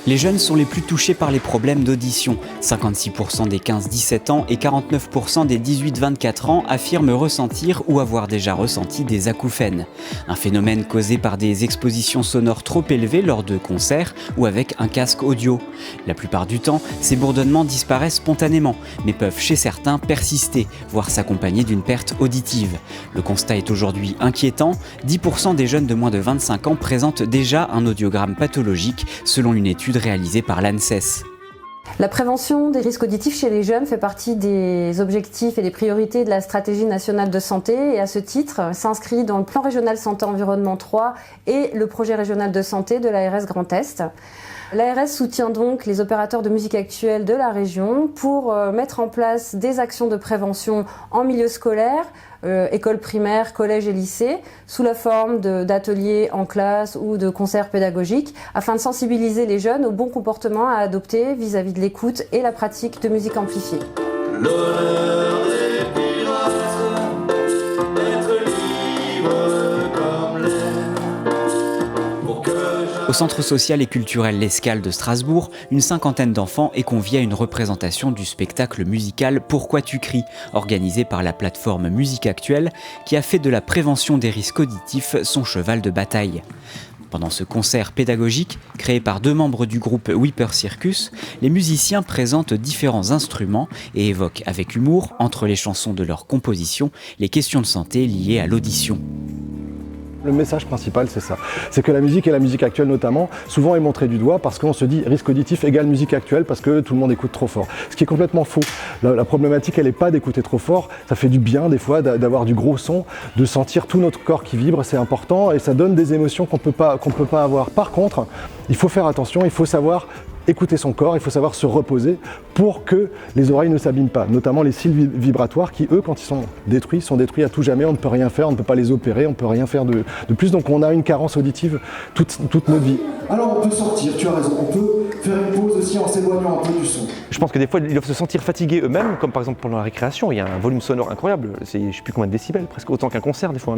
Les jeunes sont les plus touchés par les problèmes d'audition. 56% des 15-17 ans et 49% des 18-24 ans affirment ressentir ou avoir déjà ressenti des acouphènes. Un phénomène causé par des expositions sonores trop élevées lors de concerts ou avec un casque audio. La plupart du temps, ces bourdonnements disparaissent spontanément, mais peuvent chez certains persister, voire s'accompagner d'une perte auditive. Le constat est aujourd'hui inquiétant. 10% des jeunes de moins de 25 ans présentent déjà un audiogramme pathologique, selon une étude réalisée par l'ANSES. La prévention des risques auditifs chez les jeunes fait partie des objectifs et des priorités de la stratégie nationale de santé et à ce titre s'inscrit dans le plan régional santé environnement 3 et le projet régional de santé de l'ARS Grand Est. L'ARS soutient donc les opérateurs de musique actuelle de la région pour mettre en place des actions de prévention en milieu scolaire, école primaire, collège et lycée, sous la forme d'ateliers en classe ou de concerts pédagogiques, afin de sensibiliser les jeunes au bon comportement à adopter vis-à-vis de l'écoute et la pratique de musique amplifiée. L'honneur des pirates, d'être libre comme l'air, pour que Au centre social et culturel L'Escale de Strasbourg, une cinquantaine d'enfants est conviée à une représentation du spectacle musical Pourquoi tu cries, organisé par la plateforme Musique Actuelle, qui a fait de la prévention des risques auditifs son cheval de bataille. Pendant ce concert pédagogique, créé par 2 membres du groupe Whipper Circus, les musiciens présentent différents instruments et évoquent avec humour, entre les chansons de leur composition, les questions de santé liées à l'audition. Le message principal, c'est ça. C'est que la musique et la musique actuelle notamment, souvent est montrée du doigt parce qu'on se dit risque auditif égale musique actuelle parce que tout le monde écoute trop fort. Ce qui est complètement faux. La problématique, elle n'est pas d'écouter trop fort. Ça fait du bien des fois d'avoir du gros son, de sentir tout notre corps qui vibre, c'est important et ça donne des émotions qu'on peut pas avoir. Par contre, il faut faire attention, il faut savoir écouter son corps, il faut savoir se reposer pour que les oreilles ne s'abîment pas, notamment les cils vibratoires qui, eux, quand ils sont détruits à tout jamais, on ne peut rien faire, on ne peut pas les opérer, on ne peut rien faire de plus, donc on a une carence auditive toute notre vie. Alors on peut sortir, tu as raison, on peut faire une pause aussi en s'éloignant un peu du son. Je pense que des fois ils doivent se sentir fatigués eux-mêmes, comme par exemple pendant la récréation, il y a un volume sonore incroyable, c'est je ne sais plus combien de décibels, presque autant qu'un concert des fois,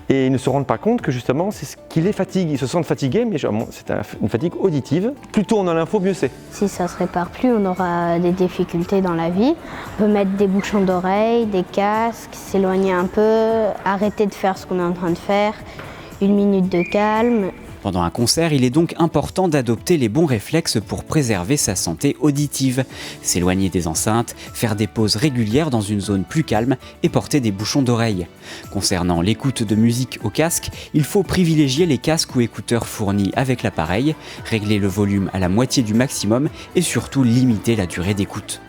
et ils ne se rendent pas compte que justement c'est ce qui les fatigue, ils se sentent fatigués, mais c'est une fatigue auditive. Plutôt on a l'info, mieux c'est. Si ça se répare plus, on aura des difficultés dans la vie. On peut mettre des bouchons d'oreilles, des casques, s'éloigner un peu, arrêter de faire ce qu'on est en train de faire, 1 minute de calme. Pendant un concert, il est donc important d'adopter les bons réflexes pour préserver sa santé auditive. S'éloigner des enceintes, faire des pauses régulières dans une zone plus calme et porter des bouchons d'oreilles. Concernant l'écoute de musique au casque, il faut privilégier les casques ou écouteurs fournis avec l'appareil, régler le volume à la moitié du maximum et surtout limiter la durée d'écoute.